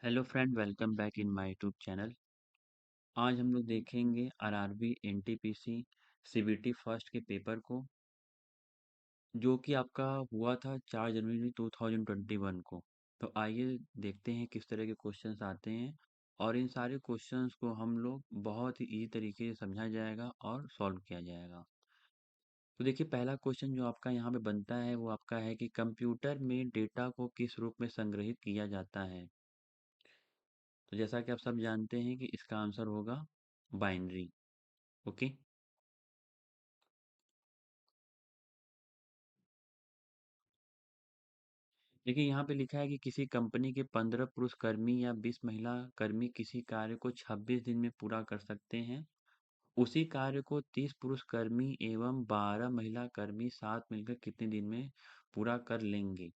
Hello friend, welcome back in my YouTube channel. आज हम लोग देखेंगे आरआरबी एनटीपीसी सीबीटी फर्स्ट के पेपर को, जो कि आपका हुआ था 4 जनवरी 2021 को। तो आइए देखते हैं किस तरह के क्वेश्चंस आते हैं, और इन सारे क्वेश्चंस को हम लोग बहुत ही इजी तरीके से समझा जाएगा और सॉल्व किया जाएगा। तो देखिए, पहला क्वेश्चन जो आपका यहाँ पे बनता है वो आपका है कि कंप्यूटर में डेटा को किस रूप में संग्रहित किया जाता है। तो जैसा कि आप सब जानते हैं कि इसका आंसर होगा बाइनरी। ओके। देखिए, यहाँ पे लिखा है कि किसी कंपनी के 15 पुरुष कर्मी या 20 महिला कर्मी किसी कार्य को 26 दिन में पूरा कर सकते हैं। उसी कार्य को 30 पुरुष कर्मी एवं 12 महिला कर्मी साथ मिलकर कितने दिन में पूरा कर लेंगे।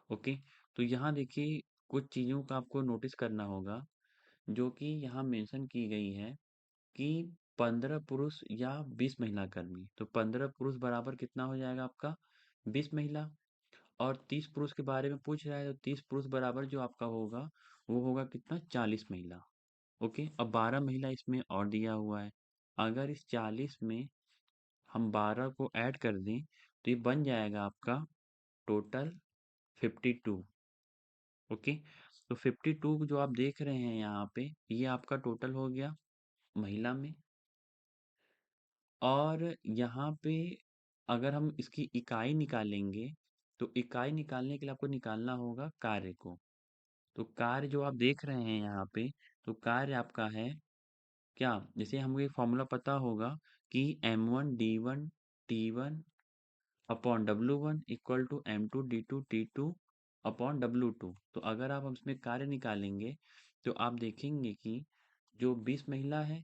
ओके। तो यहाँ देखिए, कुछ चीज़ों का आपको नोटिस करना होगा, जो कि यहाँ मेंशन की गई है कि 15 पुरुष या 20 महिला कर्मी। तो 15 पुरुष बराबर कितना हो जाएगा आपका 20 महिला, और 30 पुरुष के बारे में पूछ रहा है, तो 30 पुरुष बराबर जो आपका होगा वो होगा कितना 40 महिला। ओके। अब 12 महिला इसमें और दिया हुआ है। अगर इस 40 में हम 12 को ऐड कर दें तो ये बन जाएगा आपका टोटल 52। ओके। तो 52 जो आप देख रहे हैं यहाँ पे, ये आपका टोटल हो गया महिला में। और यहाँ पे अगर हम इसकी इकाई निकालेंगे, तो इकाई निकालने के लिए आपको निकालना होगा कार्य को। तो कार्य जो आप देख रहे हैं यहाँ पे, तो कार्य आपका है क्या, जैसे हमको एक फॉर्मूला पता होगा कि m1 d1 t1 upon w1 equal to m2 d2 t2 upon w2। तो अगर आप इसमें कार्य निकालेंगे तो आप देखेंगे कि जो 20 महिला है,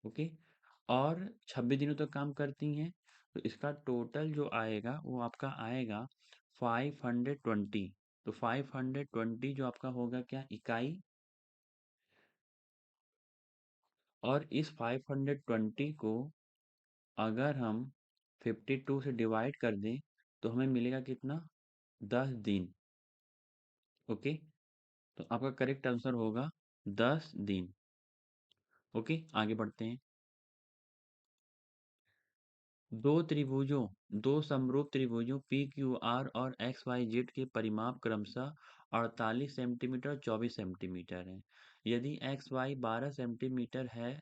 ओके, और 26 दिनों तक काम करती हैं, तो इसका टोटल जो आएगा वो आपका आएगा 520। तो 520 जो आपका होगा क्या, इकाई। और इस 520 को अगर हम 52 से डिवाइड कर दें तो हमें मिलेगा कितना, 10 दिन। ओके। तो आपका करेक्ट आंसर होगा 10 दिन। ओके, आगे बढ़ते हैं। दो समरूप त्रिभुजों पी क्यू आर और एक्स वाई जेड के परिमाप क्रमशः 48 सेंटीमीटर 24 सेंटीमीटर है। यदि एक्स वाई 12 सेंटीमीटर है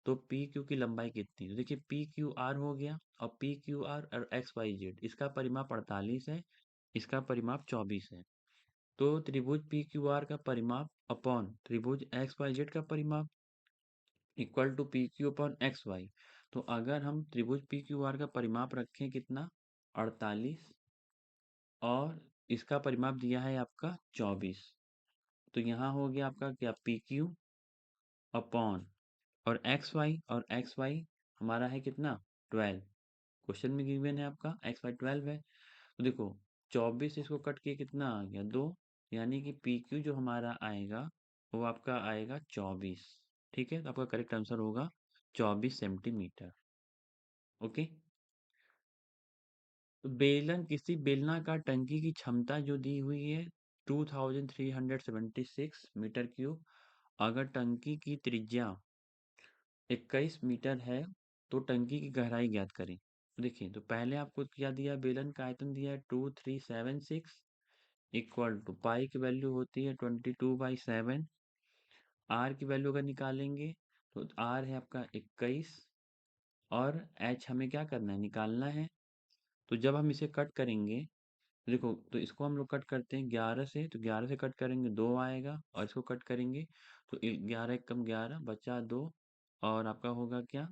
तो पी क्यू की लंबाई कितनी। तो देखिए, पी क्यू आर हो गया, और पी क्यू आर और एक्स वाई जेड, इसका परिमाप 48 है, इसका परिमाप 24 है। तो त्रिभुज पी क्यू आर का परिमाप अपॉन त्रिभुज एक्स वाई जेड का परिमाप equal to p q upon x y. तो अगर हम त्रिभुज पी क्यू आर का परिमाप रखें कितना, 48, और इसका परिमाप दिया है आपका 24, तो यहाँ हो गया आपका क्या, पी क्यू अपॉन और एक्स वाई हमारा है कितना, 12। क्वेश्चन में गिवन है आपका एक्स वाई 12 है। तो देखो, 24 इसको कट के कितना आ गया, 2। यानी कि पी क्यू जो हमारा आएगा वो आपका आएगा 24। ठीक है, तो आपका करेक्ट आंसर होगा 24 सेंटीमीटर। ओके। तो बेलन, किसी बेलनाकार टंकी की क्षमता जो दी हुई है 2376 मीटर क्यूब। अगर टंकी की त्रिज्या 21 मीटर है तो टंकी की गहराई ज्ञात करें। तो देखिए, तो पहले आपको क्या दिया, बेलन का आयतन दिया है 2376 इक्वल टू पाई की वैल्यू होती है 22/7। आर की वैल्यू अगर निकालेंगे तो आर है आपका 21, और एच हमें क्या करना है, निकालना है। तो जब हम इसे कट करेंगे, तो देखो, तो इसको हम लोग कट करते हैं 11 से, तो 11 से कट करेंगे 2 आएगा, और इसको कट करेंगे तो 11 एक कम 11 बचा 2, और आपका होगा क्या,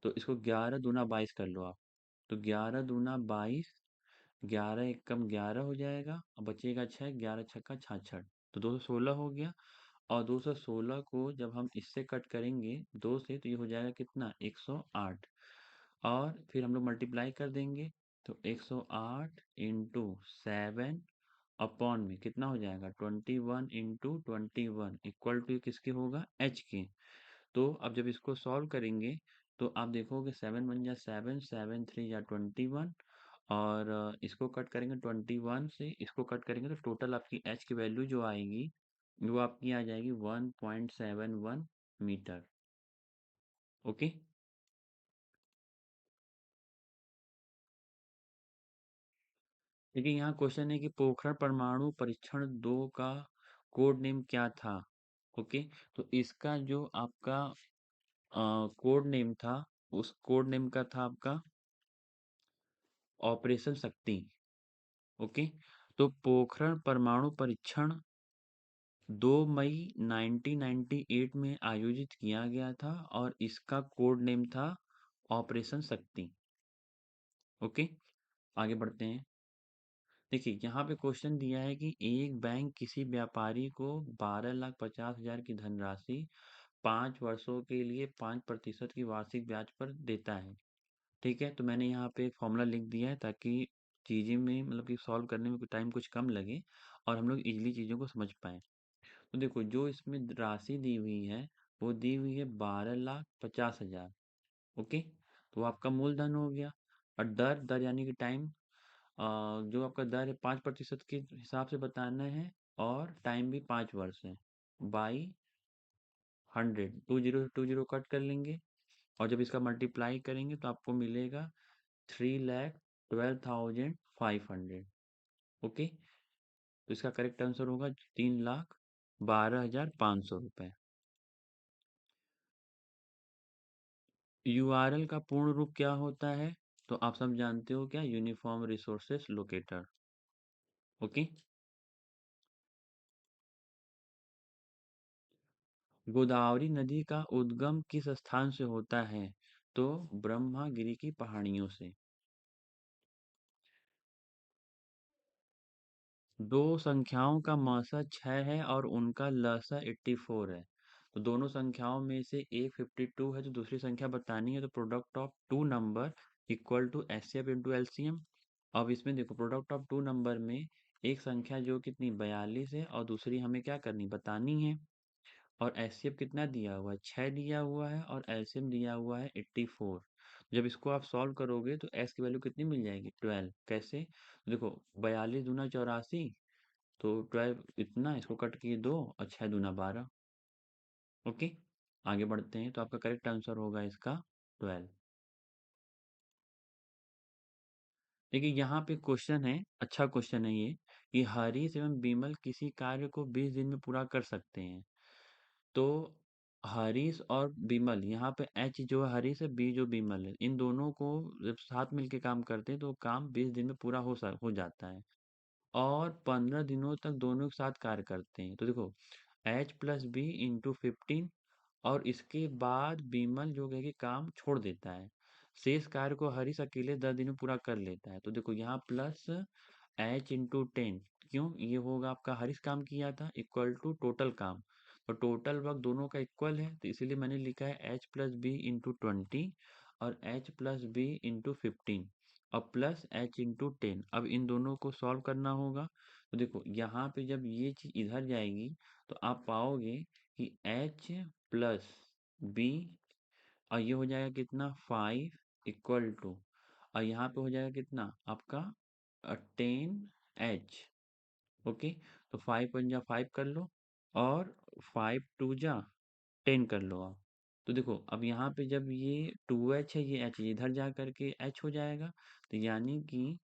तो इसको 11 दूना 22 कर लो आप। तो 11 दूना 22, 11 एक कम 11 हो जाएगा, और बचेगा 6, 11 छक्का 66, तो 216 हो गया। और 216 को जब हम इससे कट करेंगे 2 से, तो ये हो जाएगा कितना, 108। और फिर हम लोग मल्टीप्लाई कर देंगे, तो 108 इंटू 7 अपॉन में कितना हो जाएगा, 21 इंटू 21 इक्वल टू किसके होगा, एच के। तो अब जब इसको सॉल्व करेंगे तो आप देखोगे 7 1 जा 7, 7 3 जा 21, और इसको कट करेंगे 21 से, इसको कट करेंगे तो टोटल आपकी एच की वैल्यू जो आएगी वो आपकी आ जाएगी 1.71 मीटर। ओके। देखिए यहाँ क्वेश्चन है कि पोखरण परमाणु परीक्षण 2 का कोड नेम क्या था। ओके। तो इसका जो आपका कोड नेम था, उस कोड नेम का था आपका ऑपरेशन शक्ति। ओके। तो पोखरण परमाणु परीक्षण 2 मई 1998 में आयोजित किया गया था और इसका कोड नेम था ऑपरेशन शक्ति। ओके। आगे बढ़ते हैं। देखिए यहाँ पे क्वेश्चन दिया है कि एक बैंक किसी व्यापारी को 12,50,000 की धनराशि 5 वर्षों के लिए 5% की वार्षिक ब्याज पर देता है। ठीक है, तो मैंने यहाँ पे एक फॉर्मूला लिख दिया है ताकि चीज़ें में मतलब कि सॉल्व करने में टाइम कुछ कम लगे और हम लोग इजीली चीज़ों को समझ पाएँ। तो देखो जो इसमें राशि दी हुई है वो दी हुई है 12,50,000। ओके। तो आपका मूलधन हो गया। और दर दर यानी कि टाइम, जो आपका दर है 5% के हिसाब से बताना है और टाइम भी 5 वर्ष है। बाई 100, 20 कट कर लेंगे और जब इसका मल्टीप्लाई करेंगे तो आपको मिलेगा 3,12,500। ओके। तो इसका करेक्ट आंसर होगा 3,12,500 रुपये। यूआरएल का पूर्ण रूप क्या होता है? तो आप सब जानते हो क्या? Uniform resources locator. Okay. Godavari नदी का उद्गम किस स्थान से होता है? तो ब्रह्मागिरि की पहाड़ियों से। दो संख्याओं का मौसा 6 है और उनका लसा 84 है। तो दोनों संख्याओं में से एक 52 है, तो दूसरी संख्या बतानी है। तो product of two number equal to HCF into LCM. अब इसमें देखो प्रोडक्ट ऑफ टू नंबर में एक संख्या जो कितनी 42 है और दूसरी हमें क्या करनी बतानी है। और एचसीएफ कितना दिया हुआ है? 6 दिया हुआ है और एलसीएम दिया हुआ है 84। जब इसको आप सॉल्व करोगे तो एस की वैल्यू कितनी मिल जाएगी? 12। कैसे? देखो 42 दूना 84, तो 12 इतना, इसको कट किए 2 और 6 दूना 12। ओके। आगे बढ़ते हैं। तो आपका करेक्ट आंसर होगा इसका 12। देखिए यहाँ पे क्वेश्चन है, अच्छा क्वेश्चन है ये, कि हरीश एवं बिमल किसी कार्य को 20 दिन में पूरा कर सकते हैं। तो हरीश और बिमल, यहाँ पे एच जो हरीश है, बी जो बिमल है, इन दोनों को जब साथ मिलके काम करते हैं तो काम 20 दिन में पूरा हो जाता है। और 15 दिनों तक दोनों एक साथ कार्य करते हैं। तो देखो एच प्लस बी इंटू 15, और इसके बाद बीमल जो है कि काम छोड़ देता है। शेष कार्य को हरीश अकेले 10 दिन में पूरा कर लेता है। तो देखो यहाँ प्लस एच इंटू 10, क्यों? ये होगा आपका हरीश काम किया था इक्वल टू टोटल काम, और टोटल वर्क दोनों का इक्वल है, तो इसीलिए मैंने लिखा है एच प्लस बी इंटू 20 और एच प्लस बी इंटू 15 और प्लस एच इंटू 10। अब इन दोनों को सॉल्व करना होगा। तो देखो यहाँ पे जब ये चीज़ इधर जाएगी तो आप पाओगे कि एच प्लस बी, और ये हो जाएगा कितना 5 इक्वल टू, और यहाँ पे हो जाएगा कितना आपका 10 एच। ओके। तो 5 × 5 कर लो और 5 × 2 = 10 कर लो आप। तो देखो अब यहाँ पे जब ये 2h है, ये h इधर जा करके h हो जाएगा, तो यानी कि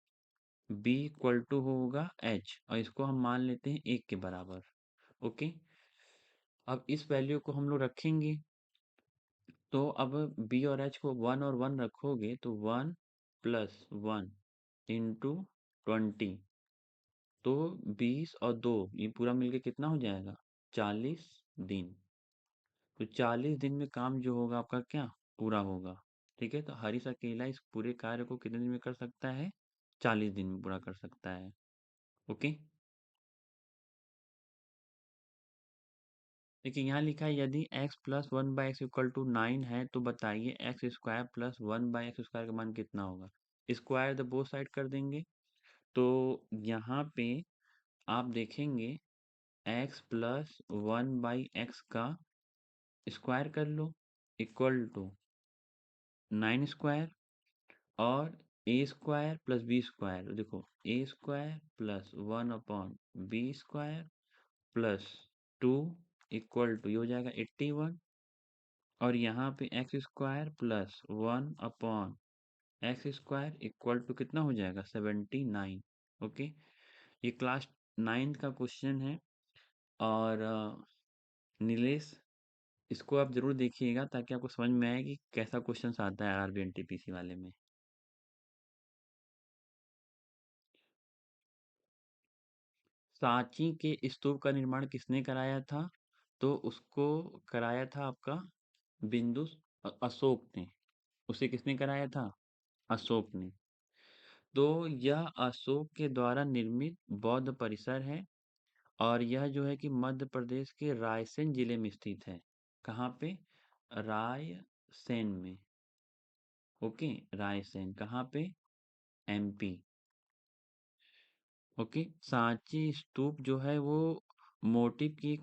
b इक्वल टू होगा h, और इसको हम मान लेते हैं 1 के बराबर। ओके। अब इस वैल्यू को हम लोग रखेंगे, तो अब b और h को 1 और 1 रखोगे तो 1 प्लस 1 इंटू 20, तो 20 और 2 ये पूरा मिलके कितना हो जाएगा? 40 दिन। तो 40 दिन में काम जो होगा आपका क्या पूरा होगा। ठीक है। तो हरीश अकेला इस पूरे कार्य को कितने दिन में कर सकता है? 40 दिन में पूरा कर सकता है। ओके। देखिए यहाँ लिखा है यदि x plus 1/x equal to 9 है तो बताइए एक्स स्क्वायर प्लस 1/x² का मान कितना होगा। स्क्वायर द बोथ साइड कर देंगे। तो यहाँ पे आप देखेंगे x प्लस 1/x का स्क्वायर कर लो इक्वल टू 9 स्क्वायर, और A square plus B square, देखो A square plus 1/b² plus 2 equal to ये हो जाएगा 81, और यहाँ पे x square plus 1/x² equal to कितना हो जाएगा 79। ओके, ये क्लास 9th का क्वेश्चन है। और नीलेश, इसको आप जरूर देखिएगा ताकि आपको समझ में आए कि कैसा क्वेश्चन आता है आरबी एनटीपीसी वाले में। सांची के स्तूप का निर्माण किसने कराया था? तो उसको कराया था आपका बिंदु अशोक ने। उसे किसने कराया था? अशोक ने। तो यह अशोक के द्वारा निर्मित बौद्ध परिसर है, और यह जो है कि मध्य प्रदेश के रायसेन जिले में स्थित है। कहाँ पे? रायसेन में। ओके, रायसेन कहाँ पे? एमपी। ओके, सांची स्तूप जो है वो मोटिव की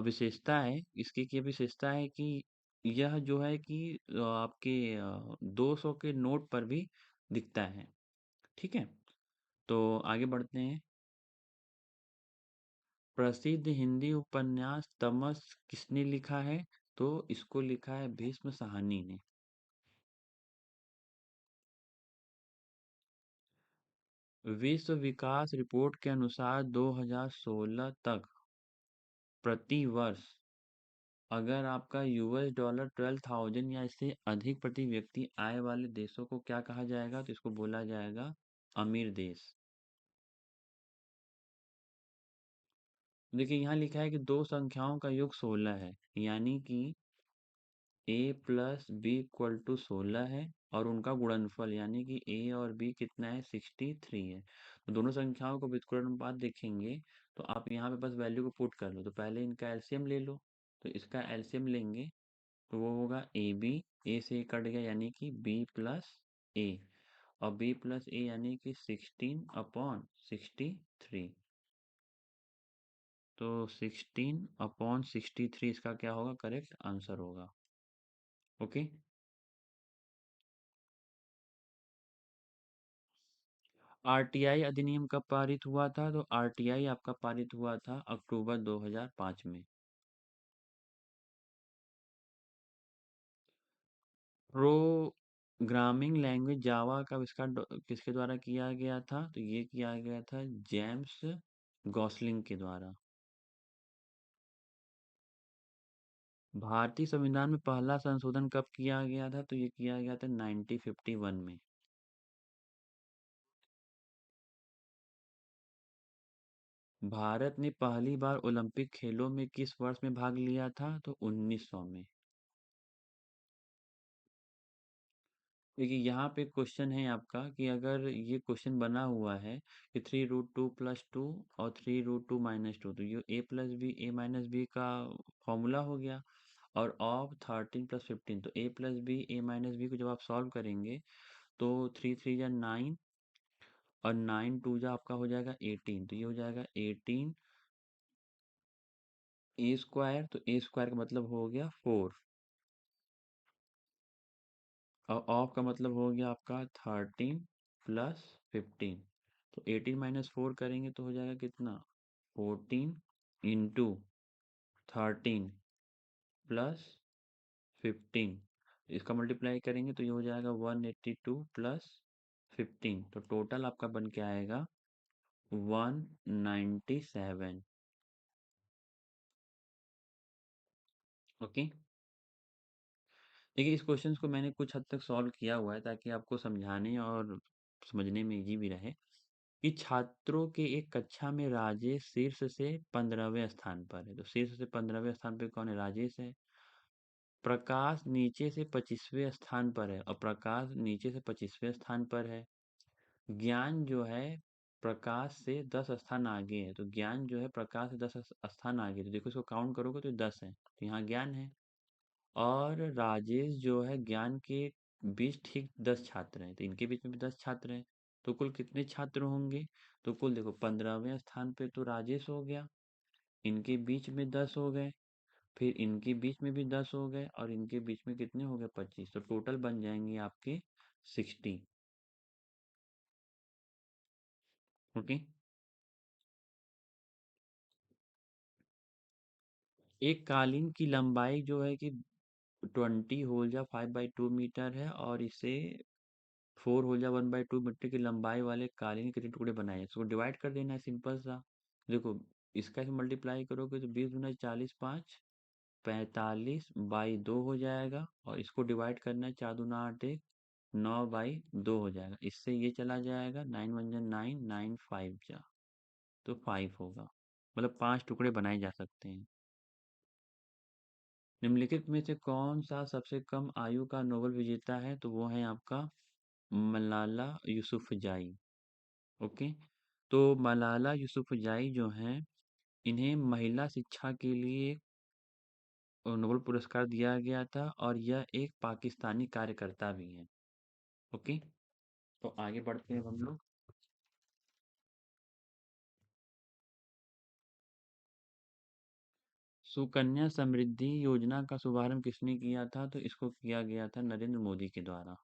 विशेषता है, इसकी क्या विशेषता है कि यह जो है कि आपके 200 के नोट पर भी दिखता है। ठीक है, तो आगे बढ़ते हैं। प्रसिद्ध हिंदी उपन्यास तमस किसने लिखा है? तो इसको लिखा है भीष्म साहनी ने। विश्व विकास रिपोर्ट के अनुसार 2016 तक प्रति वर्ष अगर आपका यूएस डॉलर 12,000 या इससे अधिक प्रति व्यक्ति आय वाले देशों को क्या कहा जाएगा? तो इसको बोला जाएगा अमीर देश। देखिए यहाँ लिखा है कि दो संख्याओं का योग 16 है, यानी कि a plus b equal to 16 है, और उनका गुणनफल यानी कि a और b कितना है? 63 है। तो दोनों संख्याओं को व्युत्क्रम अनुपात देखेंगे तो आप यहाँ पे बस वैल्यू को पुट कर लो, तो पहले इनका एलसीएम ले लो। तो इसका एलसीएम लेंगे तो वो होगा ए बी, ए से कट गया यानी कि बी प्लस ए, और बी प्लस ए यानी कि 16/63। तो 16/63 इसका क्या होगा? करेक्ट आंसर होगा। ओके, आरटीआई अधिनियम कब पारित हुआ था? तो आरटीआई आपका पारित हुआ था अक्टूबर 2005 में। प्रोग्रामिंग लैंग्वेज जावा का आविष्कार किसके द्वारा किया गया था? तो ये किया गया था जेम्स गॉसलिंग के द्वारा। भारतीय संविधान में पहला संशोधन कब किया गया था? तो ये किया गया था 1951 में। भारत ने पहली बार ओलंपिक खेलों में किस वर्ष में भाग लिया था? तो 1900 में। देखिए यहाँ पे क्वेश्चन है आपका कि अगर ये क्वेश्चन बना हुआ है कि 3√2 + 2 और 3√2 - 2, तो ये a+b का फॉर्मूला हो गया। और ऑफ 13 + 15, तो a+b को जब आप सॉल्व करेंगे तो 3 3 9, और 9 2 आपका हो जाएगा 18, तो ये हो जाएगा 18 a²। तो a² का मतलब हो गया 4, और ऑफ का मतलब हो गया आपका 13 + 15। तो 18 - 4 करेंगे तो हो जाएगा कितना? 14 इंटू 13 + 15। इसका मल्टीप्लाई करेंगे तो ये हो जाएगा 182 + 15, तो टोटल आपका बन के आएगा 197। ओके, देखिए इस क्वेश्चन को मैंने कुछ हद तक सॉल्व किया हुआ है ताकि आपको समझाने और समझने में इजी भी रहे। कि छात्रों के एक कक्षा में राजेश शीर्ष से 15वें स्थान पर है, तो शीर्ष से 15वें स्थान पे कौन है? राजेश है। प्रकाश नीचे से 25वें स्थान पर है, और प्रकाश नीचे से 25वें स्थान पर है। ज्ञान जो है प्रकाश से 10 स्थान आगे है, तो ज्ञान जो है प्रकाश से 10 स्थान आगे, तो देखो इसको काउंट करोगे तो 10 है, तो यहाँ ज्ञान है। और राजेश जो है ज्ञान के बीच ठीक 10 छात्र हैं, तो इनके बीच में भी 10 छात्र हैं। तो कुल कितने छात्र होंगे? तो कुल देखो 15वें स्थान पे तो राजेश हो गया, इनके बीच में 10 हो गए, फिर इनके बीच में भी 10 हो गए, और इनके बीच में कितने हो गए? 25, तो टोटल बन जाएंगे आपके 60। ओके। एक कालीन की लंबाई जो है कि 20 होल या 5/2 मीटर है, और इसे 4 होल या 1/2 मीटर की लंबाई वाले कालीन के टुकड़े बनाए, इसको डिवाइड कर देना है सिंपल सा। देखो, इसका से मल्टीप्लाई करोगे तो 20 × 40 5, 45/2 हो जाएगा, और इसको डिवाइड करना है 4×2 = 8, 9/2 हो जाएगा। इससे ये चला जाएगा, 9 × 1 = 9, 9 5 जा तो 5 होगा। मतलब 5 टुकड़े बनाए जा सकते हैं। निम्नलिखित में से कौन सा सबसे कम आयु का नोबेल विजेता है? तो वो है आपका मलाला यूसुफजई। ओके। तो मलाला यूसुफजई जो हैं, इन्हें महिला शिक्षा के लिए नोबेल पुरस्कार दिया गया था, और यह एक पाकिस्तानी कार्यकर्ता भी हैं। ओके। तो आगे बढ़ते हैं हम लोग। सुकन्या समृद्धि योजना का शुभारंभ किसने किया था? तो इसको किया गया था नरेंद्र मोदी के द्वारा।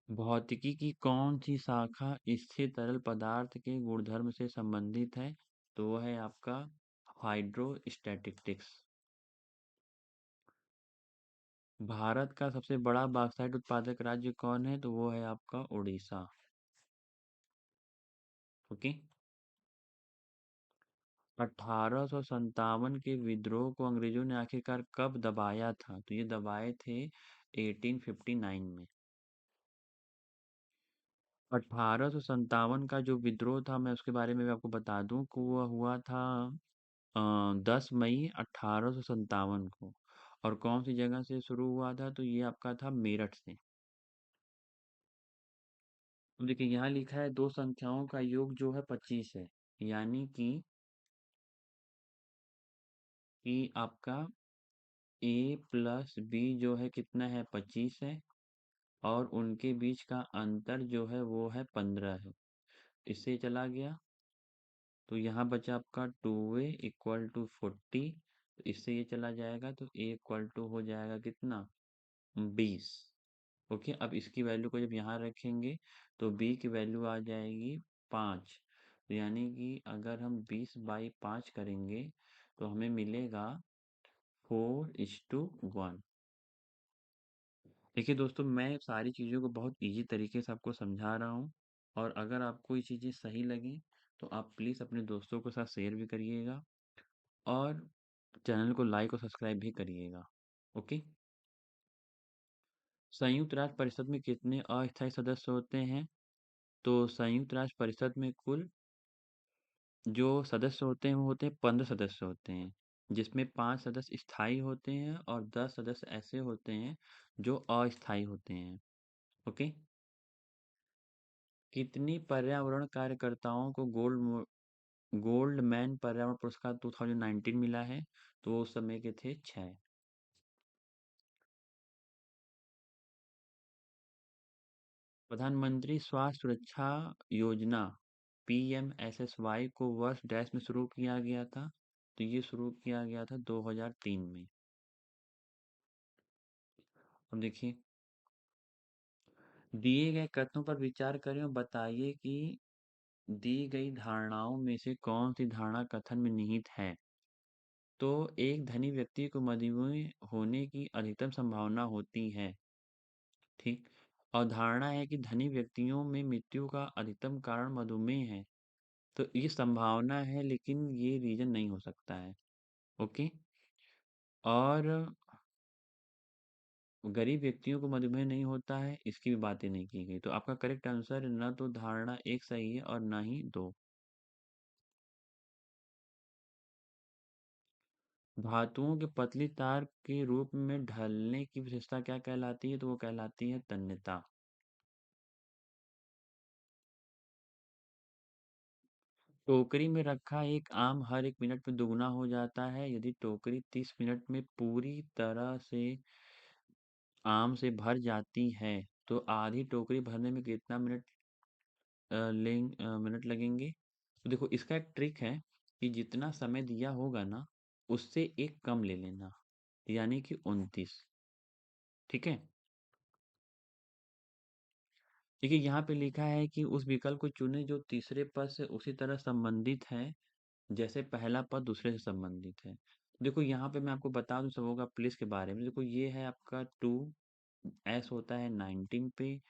भौतिकी की कौन सी शाखा स्थिर तरल पदार्थ के गुणधर्म से संबंधित है? तो वह है आपका हाइड्रोस्टैटिक्स। भारत का सबसे बड़ा बॉक्साइट उत्पादक राज्य कौन है? तो वो है आपका उड़ीसा। ओके। 1857 के विद्रोह को अंग्रेजों ने आखिरकार कब दबाया था? तो ये दबाए थे 1859 में। 1857 का जो विद्रोह था, मैं उसके बारे में भी आपको बता दूं कि वो हुआ था 10 मई 1857 को। और कौन सी जगह से शुरू हुआ था? तो ये आपका था मेरठ से। अब देखिए, यहाँ लिखा है दो संख्याओं का योग जो है 25 है, यानी कि आपका a+b जो है कितना है? 25 है, और उनके बीच का अंतर जो है वो है 15 है। इससे चला गया, तो यहाँ बचा आपका 2a = 40। तो इससे ये चला जाएगा, तो a = हो जाएगा कितना? 20। ओके। अब इसकी वैल्यू को जब यहाँ रखेंगे तो b की वैल्यू आ जाएगी 5। तो यानी कि अगर हम 20/5 करेंगे तो हमें मिलेगा 4:1। देखिए दोस्तों, मैं सारी चीज़ों को बहुत इजी तरीके से आपको समझा रहा हूँ, और अगर आपको ये चीज़ें सही लगें तो आप प्लीज़ अपने दोस्तों के साथ शेयर भी करिएगा, और चैनल को लाइक और सब्सक्राइब भी करिएगा। ओके। संयुक्त राष्ट्र परिषद में कितने अस्थायी सदस्य होते हैं? तो संयुक्त राष्ट्र परिषद में कुल जो सदस्य होते हैं वो होते हैं 15 सदस्य होते हैं, जिसमें 5 सदस्य स्थायी होते हैं और 10 सदस्य ऐसे होते हैं जो अस्थायी होते हैं। ओके। कितनी पर्यावरण कार्यकर्ताओं को गोल्डमैन पर्यावरण पुरस्कार 2019 मिला है? तो वो उस समय के थे 6। प्रधानमंत्री स्वास्थ्य सुरक्षा योजना PMSSY को वर्ष डैश में शुरू किया गया था? तो ये शुरू किया गया था 2003 में। अब देखिए, दिए गए कथनों पर विचार करें और बताइए कि दी गई धारणाओं में से कौन सी धारणा कथन में निहित है? तो एक धनी व्यक्ति को मधुमेह होने की अधिकतम संभावना होती है। ठीक। और धारणा है कि धनी व्यक्तियों में मृत्यु का अधिकतम कारण मधुमेह है। तो ये संभावना है, लेकिन ये रीजन नहीं हो सकता है। ओके। और गरीब व्यक्तियों को मधुमेह नहीं होता है, इसकी भी बातें नहीं की गई। तो आपका करेक्ट आंसर न तो धारणा एक सही है और ना ही दो। धातुओं के पतली तार के रूप में ढलने की विशेषता क्या कहलाती है? तो वो कहलाती है तन्यता। टोकरी में रखा एक आम हर 1 मिनट में दुगना हो जाता है। यदि टोकरी 30 मिनट में पूरी तरह से आम से भर जाती है तो आधी टोकरी भरने में कितना मिनट लगेंगे? तो देखो, इसका एक ट्रिक है कि जितना समय दिया होगा ना, उससे एक कम ले लेना, यानी कि 29। ठीक है। देखिए यहाँ पे लिखा है कि उस विकल्प को चुनें जो तीसरे पद से उसी तरह संबंधित है जैसे पहला पद दूसरे से संबंधित है। देखो यहाँ पे मैं आपको बता दूं सबों का प्लेस के बारे में। देखो ये है आपका 2, एस होता है 19 पे,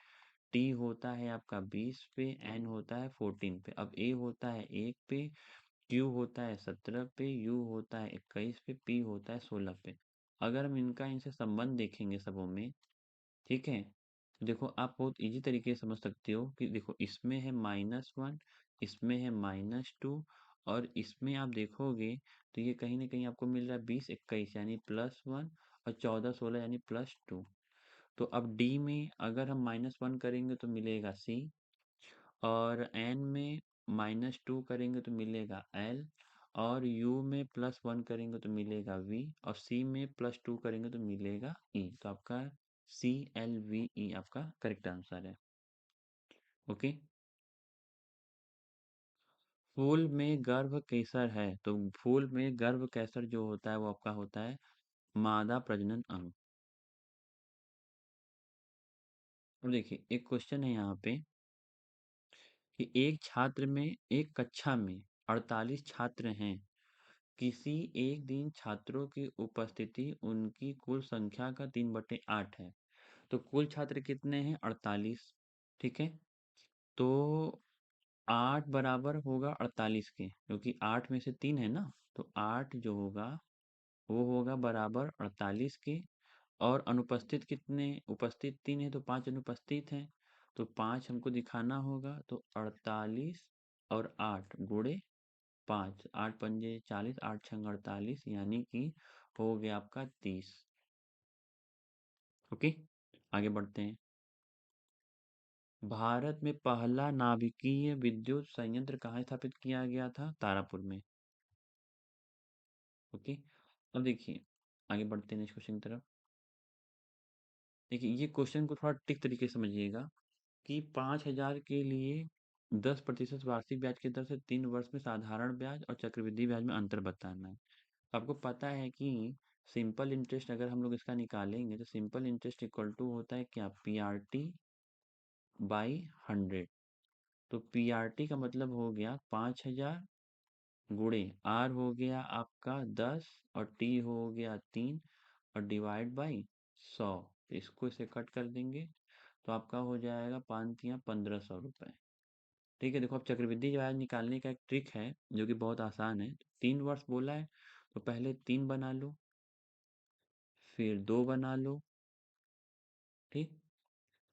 टी होता है आपका 20 पे, एन होता है 14 पे। अब ए होता है 1 पे, क्यू होता है 17 पे, यू होता है 21 पे, पी होता है 16 पे। अगर हम इनका इनसे संबंध देखेंगे सबों में, ठीक है, तो देखो आप बहुत इजी तरीके से समझ सकते हो कि देखो इसमें है -1, इसमें है -2, और इसमें आप देखोगे तो ये कहीं ना कहीं आपको मिल रहा है 20 21 यानी +1, और 14 16 यानी +2। तो अब डी में अगर हम -1 करेंगे तो मिलेगा सी, और एन में -2 करेंगे तो मिलेगा एल, और यू में +1 करेंगे तो मिलेगा वी, और सी में +2 करेंगे तो मिलेगा ई। तो आपका CLVE आपका करेक्ट आंसर है। ओके। फूल में गर्भ केसर है, तो फूल में गर्भ केसर जो होता है वो आपका होता है मादा प्रजनन अंग। अब देखिए एक क्वेश्चन है यहाँ पे कि एक कक्षा में 48 छात्र हैं। किसी एक दिन छात्रों की उपस्थिति उनकी कुल संख्या का 3/8 है। तो कुल छात्र कितने हैं? 48। ठीक है, तो 8 बराबर होगा 48 के, क्योंकि 8 में से 3 है ना, तो 8 जो होगा वो होगा बराबर 48 के। और अनुपस्थित कितने? उपस्थित 3 है तो 5 अनुपस्थित हैं, तो 5 हमको दिखाना होगा। तो 48 और 8 गुणे 5, 8 पंजे 40, 8 छंग 48, यानी कि हो गया आपका 30। ओके, आगे बढ़ते हैं। भारत में पहला नाभिकीय विद्युत संयंत्र कहाँ स्थापित किया गया था? तारापुर में। ओके, अब देखिए आगे बढ़ते हैं नेक्स्ट क्वेश्चन की तरफ। देखिए ये क्वेश्चन को थोड़ा टिक तरीके से समझिएगा कि 5,000 के लिए 10% वार्षिक ब्याज की दर से 3 वर्ष में साधारण ब्याज और चक्रवृद्धि ब्याज में अंतर बताना है। आपको पता है कि सिंपल इंटरेस्ट अगर हम लोग इसका निकालेंगे तो सिंपल इंटरेस्ट इक्वल टू होता है क्या? PRT/100। तो PRT का मतलब हो गया 5,000 गुणे R हो गया आपका 10, और T हो गया 3, और डिवाइड बाई 100। तो इसको इसे कट कर देंगे तो आपका हो जाएगा 5×3=1,500 रुपये। ठीक है, देखो अब चक्रवृद्धि ब्याज निकालने का एक ट्रिक है जो कि बहुत आसान है। 3 वर्ष बोला है तो पहले 3 बना लो, फिर 2 बना लो, ठीक,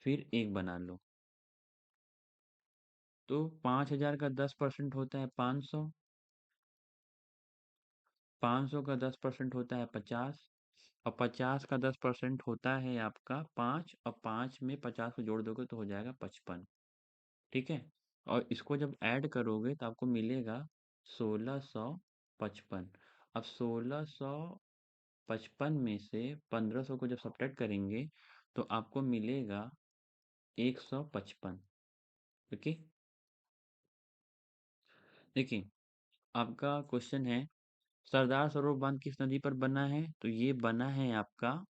फिर 1 बना लो। तो 5,000 का 10% होता है 500, 500 का 10% होता है 50, और 50 का 10% होता है आपका 5, और 5 में 50 को जोड़ दोगे तो हो जाएगा 55। ठीक है, और इसको जब ऐड करोगे तो आपको मिलेगा 1655। अब 1655 में से 1500 को जब सब्ट्रैक्ट करेंगे तो आपको मिलेगा 155। ओके, देखिए आपका क्वेश्चन है सरदार सरोवर बांध किस नदी पर बना है? तो ये बना है आपका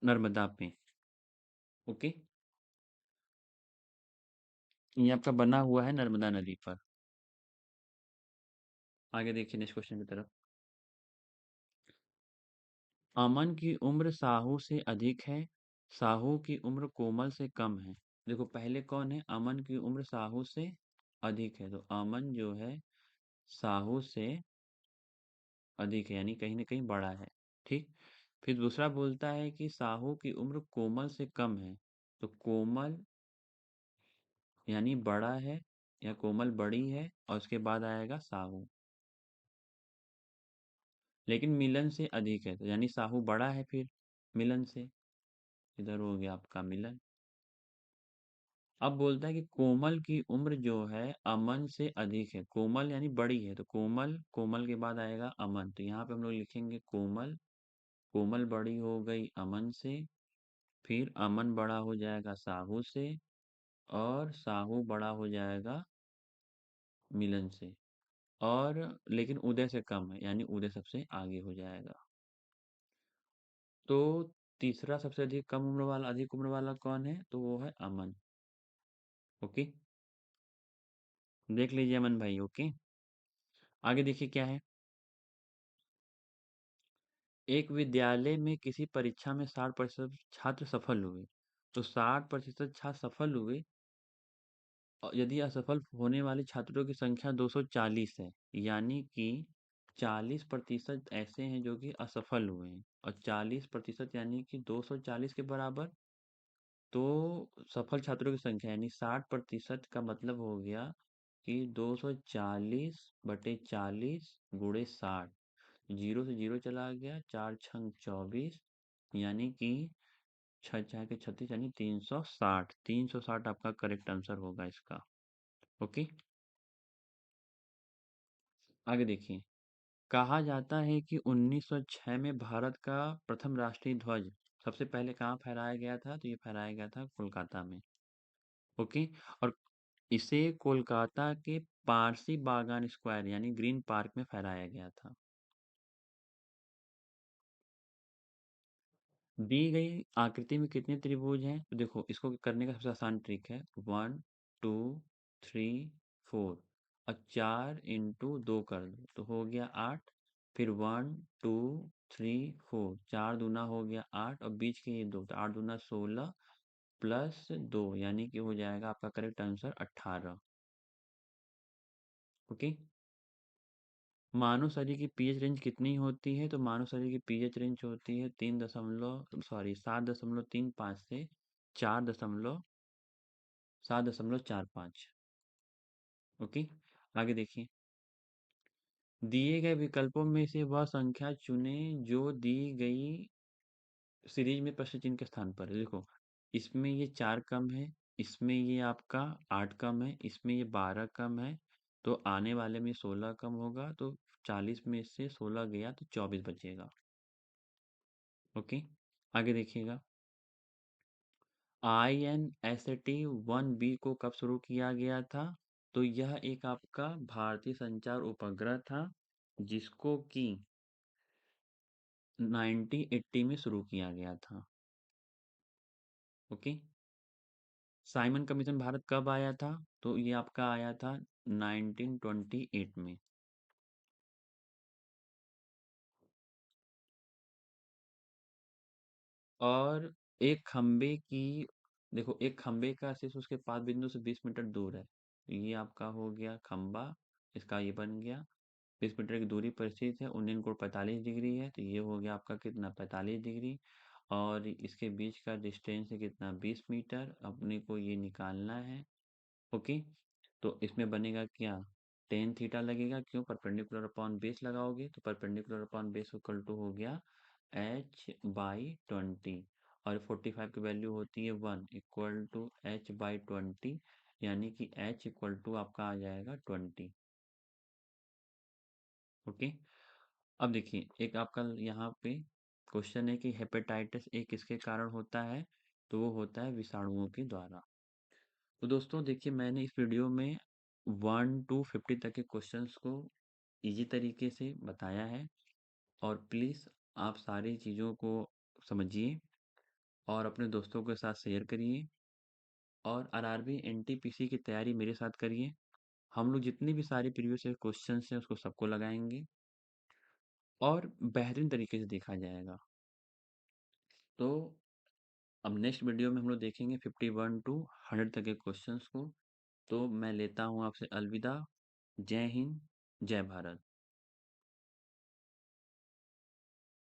नर्मदा पे। ओके, ये आपका बना हुआ है नर्मदा नदी पर। आगे देखिए नेक्स्ट क्वेश्चन की तरफ। अमन की उम्र साहू से अधिक है, साहू की उम्र कोमल से कम है। देखो पहले कौन है? अमन की उम्र साहू से अधिक है, तो अमन जो है साहू से अधिक है, यानी कहीं ना कहीं बड़ा है। ठीक, फिर दूसरा बोलता है कि साहू की उम्र कोमल से कम है, तो कोमल यानी बड़ा है, या कोमल बड़ी है, और उसके बाद आएगा साहू, लेकिन मिलन से अधिक है, तो यानी साहू बड़ा है फिर मिलन से। इधर हो गया आपका मिलन। अब बोलता है कि कोमल की उम्र जो है अमन से अधिक है, कोमल यानी बड़ी है, तो कोमल, कोमल के बाद आएगा अमन, तो यहाँ पे हम लोग लिखेंगे कोमल, कोमल बड़ी हो गई अमन से, फिर अमन बड़ा हो जाएगा साहू से, और साहू बड़ा हो जाएगा मिलन से, और लेकिन उदय से कम है, यानी उदय सबसे आगे हो जाएगा। तो तीसरा सबसे अधिक कम उम्र वाला, अधिक उम्र वाला कौन है? तो वो है अमन। ओके, देख लीजिए अमन भाई। ओके, आगे देखिए क्या है। एक विद्यालय में किसी परीक्षा में 60% छात्र सफल हुए, तो 60% छात्र सफल हुए, और यदि असफल होने वाले छात्रों की संख्या 240 है, यानी कि 40% ऐसे हैं जो कि असफल हुए हैं, और 40% यानी कि 240 के बराबर, तो सफल छात्रों की संख्या यानी 60% का मतलब हो गया कि 240/40 गुणे 60। जीरो से जीरो चला गया, चार छंग 24, यानी कि छः छः के 36, यानी 360। 360 आपका करेक्ट आंसर होगा इसका। ओके, आगे देखिए। कहा जाता है कि 1906 में भारत का प्रथम राष्ट्रीय ध्वज सबसे पहले कहाँ फहराया गया था, तो ये फहराया गया था कोलकाता में। ओके, और इसे कोलकाता के पारसी बागान स्क्वायर यानी ग्रीन पार्क में फहराया गया था। दी गई आकृति में कितने त्रिभुज हैं, तो देखो इसको करने का सबसे आसान ट्रिक है, 1 2 3 4, और 4 × 2 कर दो तो हो गया 8। फिर 1 2 3 4, 4 दूना हो गया 8, और बीच के ये दो, तो 8 दूना 16 +2, यानी कि हो जाएगा आपका करेक्ट आंसर 18। ओके, मानव शरीर की पीएच रेंज कितनी होती है, तो मानव शरीर की पीएच रेंज होती है 7.35 से 7.45। ओके, आगे देखिए। दिए गए विकल्पों में से वह संख्या चुनें जो दी गई सीरीज में प्रश्न चिन्ह के स्थान पर है। देखो, इसमें ये 4 कम है, इसमें ये आपका 8 कम है, इसमें ये 12 कम है, तो आने वाले में 16 कम होगा, तो 40 में से 16 गया तो 24 बचेगा। ओके, आगे देखिएगा। INSAT-1B को कब शुरू किया गया था, तो यह एक आपका भारतीय संचार उपग्रह था, जिसको कि 1980 में शुरू किया गया था। ओके, साइमन कमीशन भारत कब आया था, तो ये आपका आया था 1928 में। और एक खंबे की, देखो एक खंबे का शीर्ष उसके पाद बिंदु से 20 मीटर दूर है, तो ये आपका हो गया खंबा, इसका ये बन गया। 20 मीटर की दूरी पर स्थित है, उन्नयन कोण 45 डिग्री है, तो ये हो गया आपका कितना 45 डिग्री। और इसके बीच का डिस्टेंस है कितना 20 मीटर, अपने को ये निकालना है। ओके, तो इसमें बनेगा क्या, टेन थीटा लगेगा, क्यों, परपेंडिकुलर अपॉन बेस लगाओगे, तो perpendicular upon base equal to हो गया h/20, और 45 की वैल्यू होती है 1 इक्वल टू h/20, यानी कि h इक्वल टू आपका आ जाएगा 20। ओके, अब देखिए एक आपका यहाँ पे क्वेश्चन है कि हेपेटाइटिस ए किसके कारण होता है, तो वो होता है विषाणुओं के द्वारा। तो दोस्तों देखिए, मैंने इस वीडियो में 1 to 50 तक के क्वेश्चंस को इजी तरीके से बताया है, और प्लीज़ आप सारी चीज़ों को समझिए और अपने दोस्तों के साथ शेयर करिए, और आरआरबी एनटीपीसी की तैयारी मेरे साथ करिए। हम लोग जितनी भी सारी प्रीवियस ईयर क्वेश्चंस हैं उसको सबको लगाएंगे, और बेहतरीन तरीके से देखा जाएगा। तो अब नेक्स्ट वीडियो में हम लोग देखेंगे 51 to 100 तक के क्वेश्चंस को। तो मैं लेता हूँ आपसे अलविदा। जय हिंद, जय भारत।